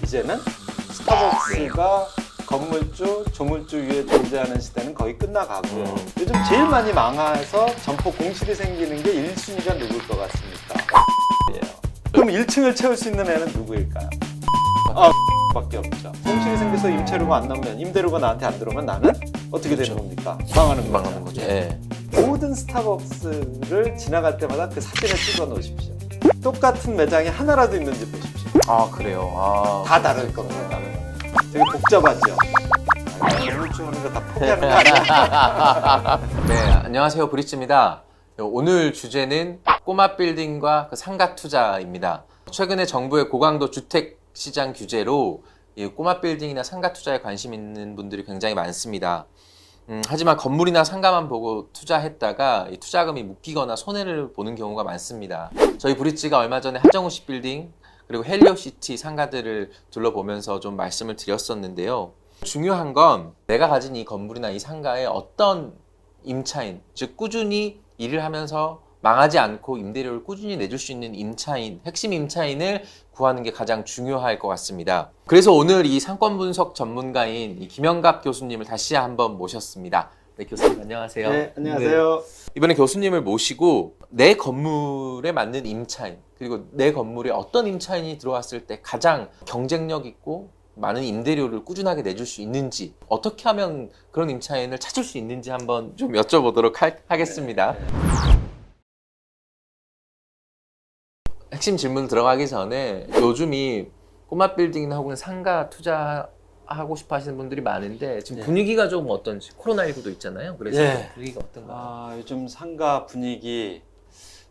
이제는 스타벅스가 건물주, 조물주 위에 존재하는 시대는 거의 끝나가고 요즘 제일 많이 망해서 점포 공실이 생기는 게 1순위가 누굴 것 같습니까? 그럼 1층을 채울 수 있는 애는 누구일까요? 밖에 없죠. 공실이 생겨서 임차료가 안 나오면, 임대료가 나한테 안 들어오면 나는 어떻게 되는 겁니까? 망하는 거죠. 예. 모든 스타벅스를 지나갈 때마다 그 사진을 찍어 놓으십시오. 똑같은 매장이 하나라도 있는지 보십시오. 아, 그래요. 아. 다 다를 겁니다. 되게 복잡하죠? 건물주 하는 거 다 포기하는 거 아니야? 네, 안녕하세요. 브릿지입니다. 오늘 주제는 꼬마 빌딩과 그 상가 투자입니다. 최근에 정부의 고강도 주택 시장 규제로 이 꼬마 빌딩이나 상가 투자에 관심 있는 분들이 굉장히 많습니다. 하지만 건물이나 상가만 보고 투자했다가 이 투자금이 묶이거나 손해를 보는 경우가 많습니다. 저희 브릿지가 얼마 전에 하정우씨 빌딩 그리고 헬리오시티 상가들을 둘러보면서 좀 말씀을 드렸었는데요. 중요한 건 내가 가진 이 건물이나 이 상가에 어떤 임차인, 즉 꾸준히 일을 하면서 망하지 않고 임대료를 꾸준히 내줄 수 있는 임차인, 핵심 임차인을 구하는 게 가장 중요할 것 같습니다. 그래서 오늘 이 상권 분석 전문가인 이 김영갑 교수님을 다시 한번 모셨습니다. 네, 교수님 안녕하세요. 네, 안녕하세요. 네. 이번에 교수님을 모시고 내 건물에 맞는 임차인, 그리고 내 건물에 어떤 임차인이 들어왔을 때 가장 경쟁력 있고 많은 임대료를 꾸준하게 내줄 수 있는지, 어떻게 하면 그런 임차인을 찾을 수 있는지 한번 좀 여쭤보도록 하겠습니다. 네. 핵심 질문 들어가기 전에 요즘이 꼬마 빌딩이나 혹은 상가 투자하고 싶어 하시는 분들이 많은데 지금 분위기가 좀 어떤지, 코로나19도 있잖아요. 그래서 분위기가 어떤가요? 요즘 상가 분위기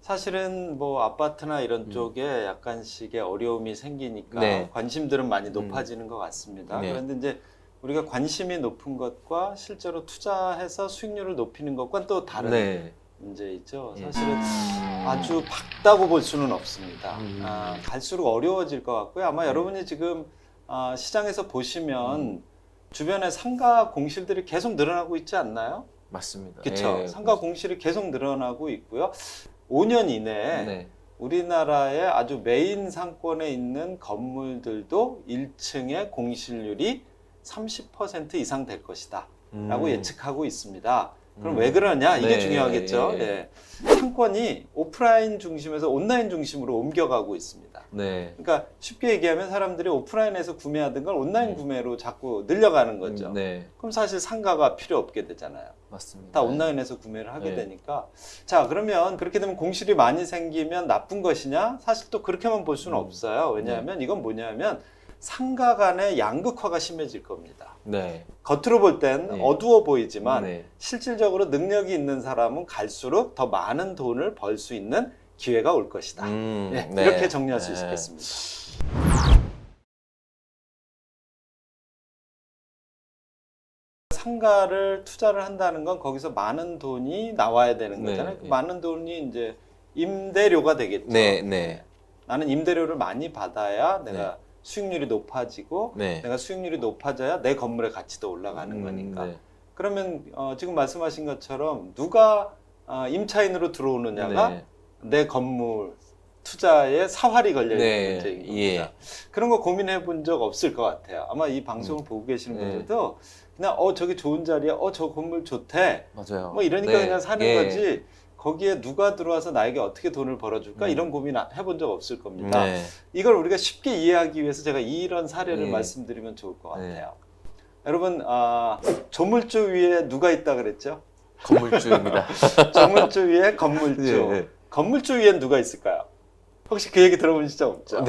사실은 뭐 아파트나 이런 쪽에 약간씩의 어려움이 생기니까 관심들은 많이 높아지는 것 같습니다. 그런데 이제 우리가 관심이 높은 것과 실제로 투자해서 수익률을 높이는 것과는 또 다른 문제이죠. 사실은 아주 밝다고 볼 수는 없습니다. 갈수록 어려워질 것 같고요. 아마 여러분이 지금 시장에서 보시면 주변에 상가 공실들이 계속 늘어나고 있지 않나요? 맞습니다. 그렇죠. 상가 공실이 계속 늘어나고 있고요. 5년 이내에 우리나라의 아주 메인 상권에 있는 건물들도 1층의 공실률이 30% 이상 될 것이다 라고 예측하고 있습니다. 그럼 왜 그러냐? 이게 중요하겠죠. 상권이 오프라인 중심에서 온라인 중심으로 옮겨가고 있습니다. 그러니까 쉽게 얘기하면 사람들이 오프라인에서 구매하던 걸 온라인 구매로 자꾸 늘려가는 거죠. 그럼 사실 상가가 필요 없게 되잖아요. 맞습니다. 다 온라인에서 구매를 하게 되니까. 자, 그러면 그렇게 되면 공실이 많이 생기면 나쁜 것이냐? 사실 또 그렇게만 볼 수는 없어요. 왜냐하면 이건 뭐냐면 상가 간의 양극화가 심해질 겁니다. 겉으로 볼 땐 어두워 보이지만 실질적으로 능력이 있는 사람은 갈수록 더 많은 돈을 벌 수 있는 기회가 올 것이다. 이렇게 정리할 수 있겠습니다. 상가를 투자를 한다는 건 거기서 많은 돈이 나와야 되는 거잖아요. 그 많은 돈이 이제 임대료가 되겠죠. 나는 임대료를 많이 받아야 내가 수익률이 높아지고 내가 수익률이 높아져야 내 건물의 가치도 올라가는 거니까. 그러면 지금 말씀하신 것처럼 누가 임차인으로 들어오느냐가 내 건물 투자에 사활이 걸려있는 문제인 겁니다. 그런 거 고민해 본 적 없을 것 같아요. 아마 이 방송을 보고 계시는 분들도 그냥 저기 좋은 자리야, 저 건물 좋대, 뭐 이러니까 그냥 사는 거지 거기에 누가 들어와서 나에게 어떻게 돈을 벌어줄까 이런 고민 해본 적 없을 겁니다. 이걸 우리가 쉽게 이해하기 위해서 제가 이런 사례를 말씀드리면 좋을 것 같아요. 여러분, 조물주 위에 누가 있다 그랬죠? 건물주입니다. 조물주 위에 건물주. 건물주 위엔 누가 있을까요? 혹시 그 얘기 들어보신 적 없죠?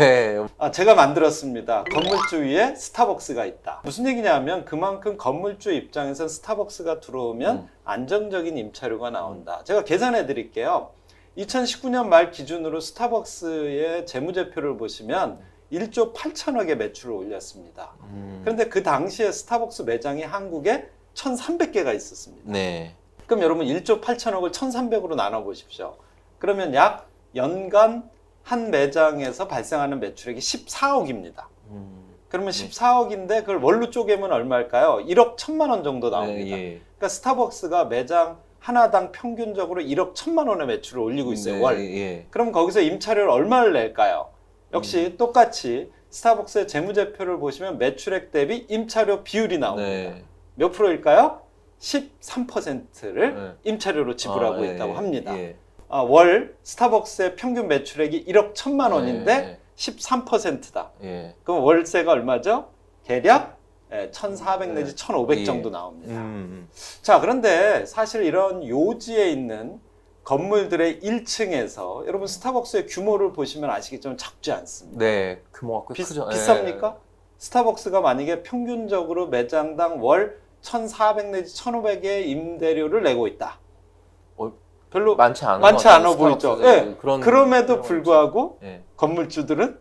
제가 만들었습니다. 건물주 위에 스타벅스가 있다. 무슨 얘기냐면 그만큼 건물주 입장에서 스타벅스가 들어오면 안정적인 임차료가 나온다. 제가 계산해 드릴게요. 2019년 말 기준으로 스타벅스의 재무제표를 보시면 1조 8천억의 매출을 올렸습니다. 그런데 그 당시에 스타벅스 매장이 한국에 1,300개가 있었습니다. 그럼 여러분 1조 8천억을 1,300으로 나눠 보십시오. 그러면 약 연간 한 매장에서 발생하는 매출액이 14억입니다. 그러면 14억인데 그걸 월로 쪼개면 얼마일까요? 1억 1천만 원 정도 나옵니다. 그러니까 스타벅스가 매장 하나당 평균적으로 1억 1천만 원의 매출을 올리고 있어요. 월. 그럼 거기서 임차료를 얼마를 낼까요? 역시 똑같이 스타벅스의 재무제표를 보시면 매출액 대비 임차료 비율이 나옵니다. 네. 몇 프로일까요? 13%를 네. 임차료로 지불하고 있다고 합니다. 예. 월 스타벅스의 평균 매출액이 1억 1천만 원인데 예. 13%다. 예. 그럼 월세가 얼마죠? 대략 1,400 내지 1,500 예. 정도 나옵니다. 자, 그런데 사실 이런 요지에 있는 건물들의 1층에서 여러분 스타벅스의 규모를 보시면 아시겠지만 작지 않습니다. 네, 규모가 꽤 크죠. 비쌉니까? 스타벅스가 만약에 평균적으로 매장당 월 1,400 내지 1,500의 임대료를 내고 있다. 별로 많지 않아 보이죠. 예. 그럼에도 그런 불구하고 예. 건물주들은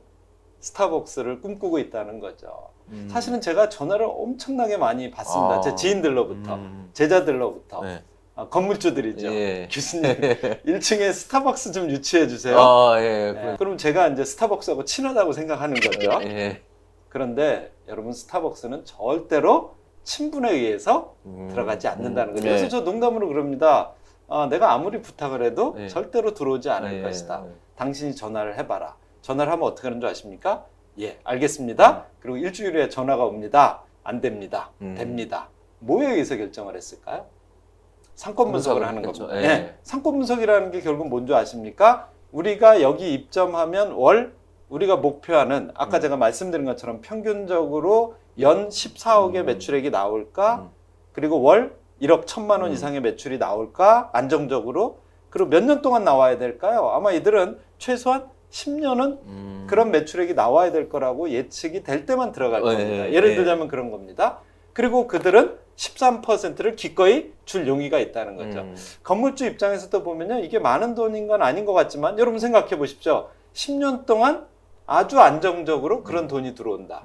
스타벅스를 꿈꾸고 있다는 거죠. 사실은 제가 전화를 엄청나게 많이 받습니다. 제 지인들로부터, 제자들로부터. 네. 건물주들이죠. 예. 교수님, 1층에 스타벅스 좀 유치해 주세요. 예. 네. 그럼 제가 이제 스타벅스하고 친하다고 생각하는 거죠. 예. 그런데 여러분 스타벅스는 절대로 친분에 의해서 들어가지 않는다는 거죠. 그래서 저 농담으로 그럽니다. 내가 아무리 부탁을 해도 네. 절대로 들어오지 않을 것이다. 당신이 전화를 해봐라. 전화를 하면 어떻게 하는 줄 아십니까? 예, 알겠습니다. 그리고 일주일 후에 전화가 옵니다. 안 됩니다. 됩니다. 뭐에 의해서 결정을 했을까요? 상권 분석을 하는 했겠죠. 겁니다. 예. 예. 상권 분석이라는 게 결국 뭔지 아십니까? 우리가 여기 입점하면 월 우리가 목표하는 아까 제가 말씀드린 것처럼 평균적으로 연 14억의 매출액이 나올까? 그리고 월 1억 1천만 원 이상의 매출이 나올까? 안정적으로. 그리고 몇 년 동안 나와야 될까요? 아마 이들은 최소한 10년은 그런 매출액이 나와야 될 거라고 예측이 될 때만 들어갈 겁니다. 예를 들자면 그런 겁니다. 그리고 그들은 13%를 기꺼이 줄 용의가 있다는 거죠. 건물주 입장에서도 보면요. 이게 많은 돈인 건 아닌 것 같지만 여러분 생각해 보십시오. 10년 동안 아주 안정적으로 그런 돈이 들어온다.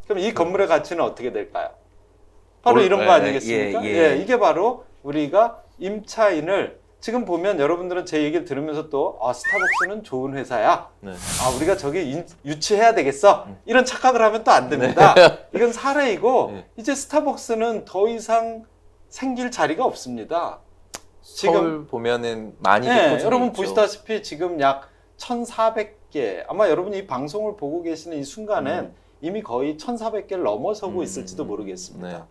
그럼 이 건물의 가치는 어떻게 될까요? 바로 이런 거 아니겠습니까? 이게 바로 우리가 임차인을 지금 보면 여러분들은 제 얘기를 들으면서 또 스타벅스는 좋은 회사야. 네. 우리가 저기 유치해야 되겠어. 이런 착각을 하면 또 안 됩니다. 이건 사례이고 이제 스타벅스는 더 이상 생길 자리가 없습니다. 서울 보면은 많이 여러분 있죠. 보시다시피 지금 약 1,400개 아마 여러분이 이 방송을 보고 계시는 이 순간엔 이미 거의 1,400개를 넘어서고 있을지도 모르겠습니다. 네.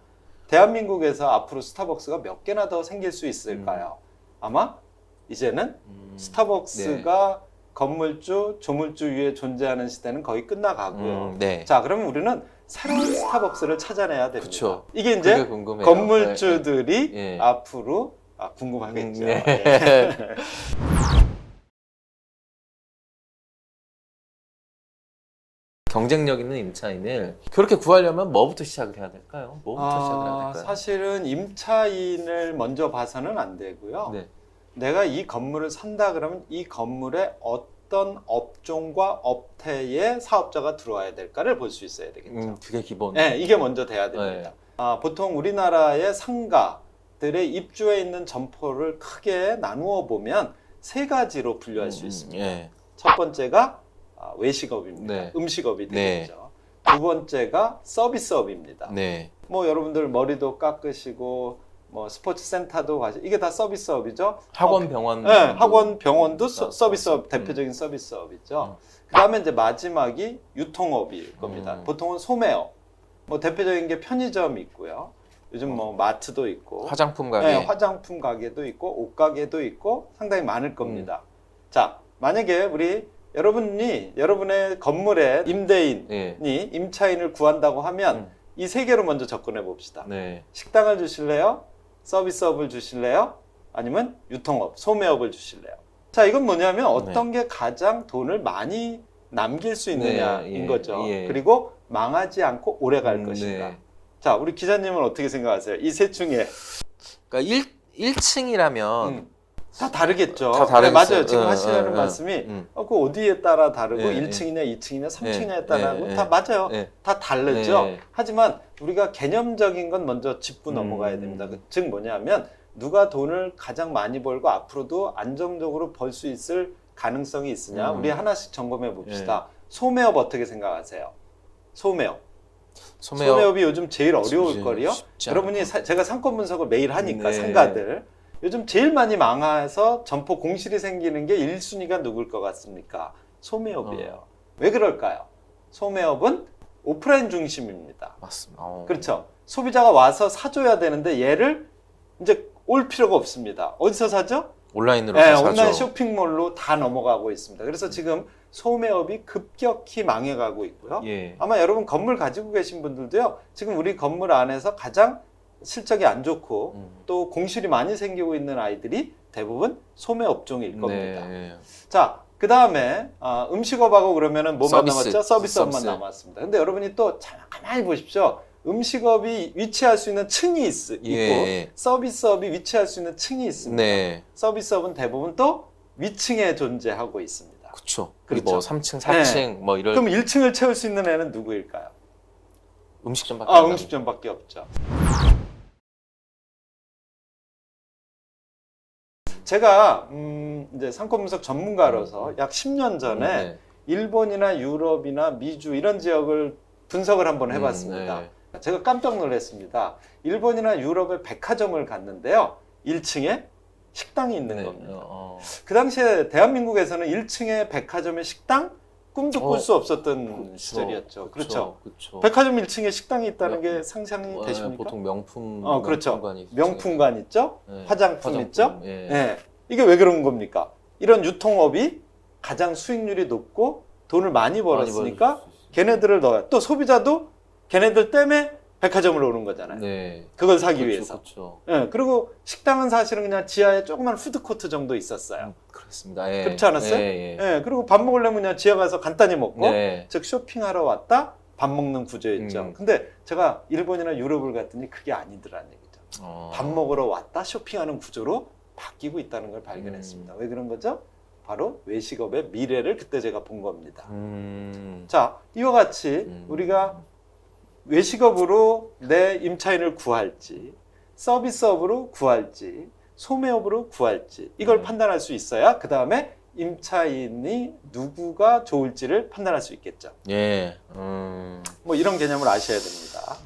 대한민국에서 앞으로 스타벅스가 몇 개나 더 생길 수 있을까요? 아마 이제는 스타벅스가 건물주, 조물주 위에 존재하는 시대는 거의 끝나가고요. 자, 그러면 우리는 새로운 스타벅스를 찾아내야 됩니다. 그쵸. 이게 이제 궁금해요. 건물주들이 앞으로 궁금하겠죠. 경쟁력 있는 임차인을 그렇게 구하려면 뭐부터 시작을 해야 될까요? 뭐부터 시작을 해야 될까요? 사실은 임차인을 먼저 봐서는 안 되고요. 내가 이 건물을 산다 그러면 이 건물에 어떤 업종과 업태의 사업자가 들어와야 될까를 볼 수 있어야 되겠죠. 그게 기본. 이게 먼저 돼야 됩니다. 보통 우리나라의 상가들의 입주해 있는 점포를 크게 나누어 보면 세 가지로 분류할 수 있습니다. 첫 번째가 외식업입니다. 음식업이 되겠죠. 두 번째가 서비스업입니다. 뭐 여러분들 머리도 깎으시고 뭐 스포츠 센터도 가시 이게 다 서비스업이죠. 학원, 병원. 학원, 병원도 서비스업 대표적인 서비스업이죠. 그다음에 이제 마지막이 유통업일 겁니다. 보통은 소매업. 뭐 대표적인 게 편의점 있고요. 요즘 뭐 마트도 있고 화장품 가게. 화장품 가게도 있고 옷 가게도 있고 상당히 많을 겁니다. 자, 만약에 우리 여러분이 여러분의 건물에 임대인이 임차인을 구한다고 하면 이 세 개로 먼저 접근해 봅시다. 식당을 주실래요? 서비스업을 주실래요? 아니면 유통업, 소매업을 주실래요? 자, 이건 뭐냐면 어떤 게 가장 돈을 많이 남길 수 있느냐인 거죠. 그리고 망하지 않고 오래 갈 것인가. 자, 우리 기자님은 어떻게 생각하세요? 이 셋 중에. 그러니까 1층이라면 다 다르겠죠. 다 다르겠어요. 맞아요. 지금 하시려는 말씀이 그 어디에 따라 다르고 1층이냐 2층이냐 3층이냐에 따라 다 맞아요. 다 다르죠. 하지만 우리가 개념적인 건 먼저 짚고 넘어가야 됩니다. 즉 뭐냐면 누가 돈을 가장 많이 벌고 앞으로도 안정적으로 벌 수 있을 가능성이 있으냐. 우리 하나씩 점검해 봅시다. 소매업 어떻게 생각하세요? 소매업이 요즘 제일 어려울 거리요. 여러분이 제가 상권 분석을 매일 하니까 상가들 요즘 제일 많이 망해서 점포 공실이 생기는 게 1순위가 누굴 것 같습니까? 소매업이에요. 왜 그럴까요? 소매업은 오프라인 중심입니다. 맞습니다. 그렇죠. 소비자가 와서 사줘야 되는데 얘를 이제 올 필요가 없습니다. 어디서 사죠? 온라인으로 네, 사죠. 온라인 쇼핑몰로 다 넘어가고 있습니다. 그래서 지금 소매업이 급격히 망해가고 있고요. 예. 아마 여러분 건물 가지고 계신 분들도요. 지금 우리 건물 안에서 가장 실적이 안 좋고 또 공실이 많이 생기고 있는 아이들이 대부분 소매업종일 겁니다. 네. 자, 그 다음에 음식업하고 그러면은 뭐만 서비스. 남았죠? 서비스업만 서비스. 남았습니다. 근데 여러분이 또 가만히 보십시오. 음식업이 위치할 수 있는 층이 있고 예. 서비스업이 위치할 수 있는 층이 있습니다. 네. 서비스업은 대부분 또 위층에 존재하고 있습니다. 그렇죠. 그렇죠. 뭐 3층, 4층 뭐 이런 그럼 1층을 채울 수 있는 애는 누구일까요? 음식점밖에 안 남아요. 음식점밖에 없죠. 제가 이제 상권분석 전문가로서 약 10년 전에 네. 일본이나 유럽이나 미주 이런 지역을 분석을 한번 해봤습니다. 네. 제가 깜짝 놀랐습니다. 일본이나 유럽의 백화점을 갔는데요. 1층에 식당이 있는 네. 겁니다. 그 당시에 대한민국에서는 1층에 백화점에 식당? 꿈도 꿀 수 없었던 시절이었죠. 그렇죠. 백화점 1층에 식당이 있다는 게 상상이 되십니까? 보통 명품 그렇죠. 명품관이 명품관 있죠? 네. 화장품 있죠? 예. 네. 이게 왜 그런 겁니까? 이런 유통업이 가장 수익률이 높고 돈을 많이 벌었으니까 걔네들을 넣어요. 또 소비자도 걔네들 때문에 백화점을 오는 거잖아요. 네. 그걸 사기 그렇죠, 위해서. 그렇죠. 네. 그리고 식당은 사실은 그냥 지하에 조그만 푸드코트 정도 있었어요. 그렇습니다. 예. 그렇지 않았어요? 예. 네. 그리고 밥 먹으려면 그냥 지하 가서 간단히 먹고 네. 즉 쇼핑하러 왔다 밥 먹는 구조였죠. 근데 제가 일본이나 유럽을 갔더니 그게 아니더라는 얘기죠. 밥 먹으러 왔다 쇼핑하는 구조로 바뀌고 있다는 걸 발견했습니다. 왜 그런 거죠? 바로 외식업의 미래를 그때 제가 본 겁니다. 자, 이와 같이 우리가 외식업으로 내 임차인을 구할지, 서비스업으로 구할지, 소매업으로 구할지 이걸 판단할 수 있어야 그 다음에 임차인이 누구가 좋을지를 판단할 수 있겠죠. 예. 뭐 이런 개념을 아셔야 됩니다.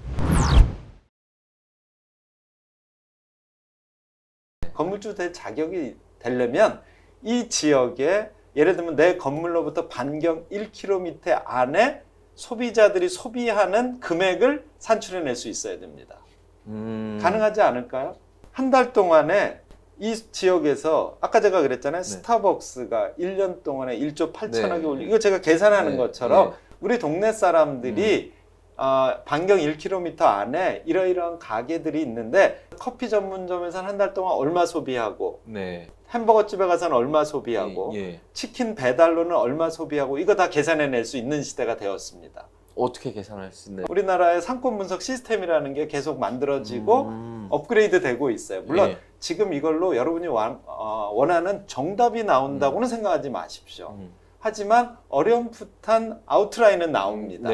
건물주 될 자격이 되려면 이 지역에 예를 들면 내 건물로부터 반경 1km 안에 소비자들이 소비하는 금액을 산출해낼 수 있어야 됩니다. 가능하지 않을까요? 한 달 동안에 이 지역에서 아까 제가 그랬잖아요. 스타벅스가 1년 동안에 1조 8천억이 올리고 이거 제가 계산하는 것처럼 우리 동네 사람들이 반경 1km 안에 이러이러한 가게들이 있는데 커피 전문점에서는 한 달 동안 얼마 소비하고 햄버거 집에 가서는 얼마 소비하고 치킨 배달로는 얼마 소비하고 이거 다 계산해낼 수 있는 시대가 되었습니다. 어떻게 계산할 수 있나요? 우리나라의 상권 분석 시스템이라는 게 계속 만들어지고 업그레이드 되고 있어요. 물론 지금 이걸로 여러분이 원하는 정답이 나온다고는 생각하지 마십시오. 하지만 어렴풋한 아웃라인은 나옵니다.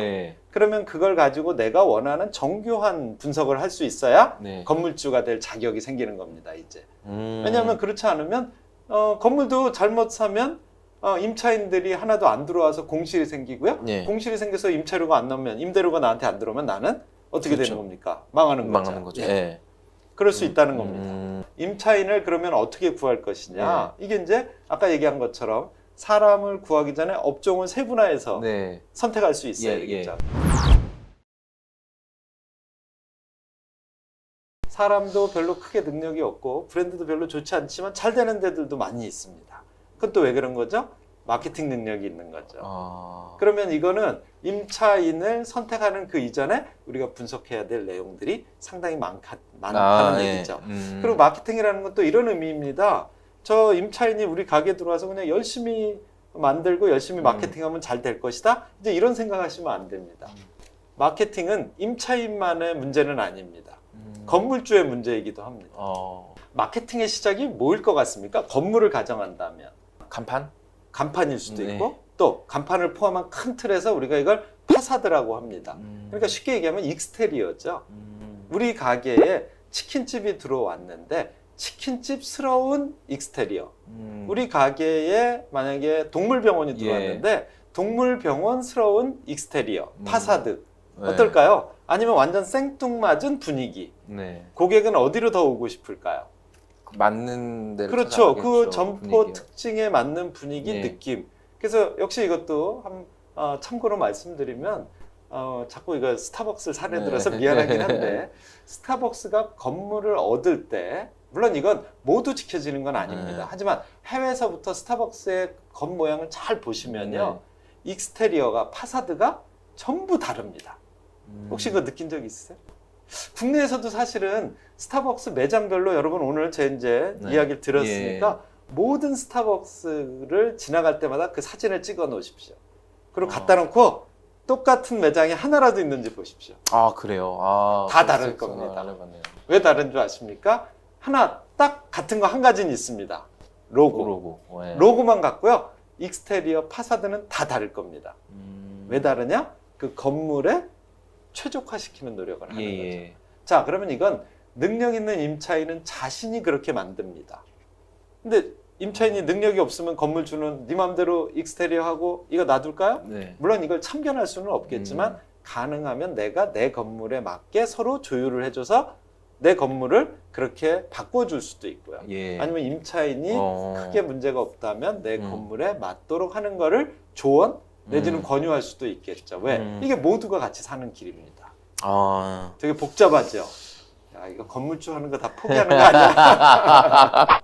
그러면 그걸 가지고 내가 원하는 정교한 분석을 할 수 있어야 건물주가 될 자격이 생기는 겁니다. 이제 왜냐하면 그렇지 않으면 건물도 잘못 사면 임차인들이 하나도 안 들어와서 공실이 생기고요. 공실이 생겨서 임차료가 안 나오면 임대료가 나한테 안 들어오면 나는 어떻게 되는 겁니까? 망하는 거죠. 그럴 수 있다는 겁니다. 임차인을 그러면 어떻게 구할 것이냐? 이게 이제 아까 얘기한 것처럼 사람을 구하기 전에 업종을 세분화해서 선택할 수 있어야 되겠죠. 사람도 별로 크게 능력이 없고 브랜드도 별로 좋지 않지만 잘 되는 데들도 많이 있습니다. 그건 또 왜 그런 거죠? 마케팅 능력이 있는 거죠. 그러면 이거는 임차인을 선택하는 그 이전에 우리가 분석해야 될 내용들이 상당히 많다는 얘기죠. 그리고 마케팅이라는 건 또 이런 의미입니다. 저 임차인이 우리 가게 들어와서 그냥 열심히 만들고 열심히 마케팅하면 잘 될 것이다. 이제 이런 생각하시면 안 됩니다. 마케팅은 임차인만의 문제는 아닙니다. 건물주의 문제이기도 합니다. 마케팅의 시작이 뭐일 것 같습니까? 건물을 가정한다면 간판일 수도 있고 또 간판을 포함한 큰 틀에서 우리가 이걸 파사드라고 합니다. 그러니까 쉽게 얘기하면 익스테리어죠. 우리 가게에 치킨집이 들어왔는데 치킨집스러운 익스테리어. 우리 가게에 만약에 동물병원이 들어왔는데 동물병원스러운 익스테리어, 파사드. 어떨까요? 아니면 완전 생뚱맞은 분위기. 고객은 어디로 더 오고 싶을까요? 맞는 데로 그렇죠. 찾아가겠죠, 그 점포 분위기가. 특징에 맞는 분위기, 네. 느낌. 그래서 역시 이것도 참고로 말씀드리면 자꾸 이거 스타벅스를 사례 네. 들어서 미안하긴 한데 스타벅스가 건물을 얻을 때 물론 이건 모두 지켜지는 건 아닙니다. 네. 하지만 해외에서부터 스타벅스의 겉모양을 잘 보시면요. 익스테리어가 파사드가 전부 다릅니다. 혹시 그거 느낀 적 있으세요? 국내에서도 사실은 스타벅스 매장별로 여러분 오늘 제 이제 네. 이야기를 들었으니까 모든 스타벅스를 지나갈 때마다 그 사진을 찍어 놓으십시오. 그리고 갖다 놓고 똑같은 매장에 하나라도 있는지 보십시오. 아 그래요? 아, 다 다를 그럴 겁니다. 안 해봤네요. 왜 다른 줄 아십니까? 하나 딱 같은 거 한 가지는 있습니다. 로고. 네. 로고만 같고요. 익스테리어 파사드는 다 다를 겁니다. 왜 다르냐? 그 건물에 최적화시키는 노력을 하는 거죠. 자, 그러면 이건 능력 있는 임차인은 자신이 그렇게 만듭니다. 근데 임차인이 능력이 없으면 건물주는 네 맘대로 익스테리어 하고 이거 놔둘까요? 네. 물론 이걸 참견할 수는 없겠지만 가능하면 내가 내 건물에 맞게 서로 조율을 해줘서 내 건물을 그렇게 바꿔줄 수도 있고요. 아니면 임차인이 크게 문제가 없다면 내 건물에 맞도록 하는 거를 조언 내지는 권유할 수도 있겠죠. 왜? 이게 모두가 같이 사는 길입니다. 되게 복잡하죠. 야, 이거 건물주 하는 거 다 포기하는 거 아니야?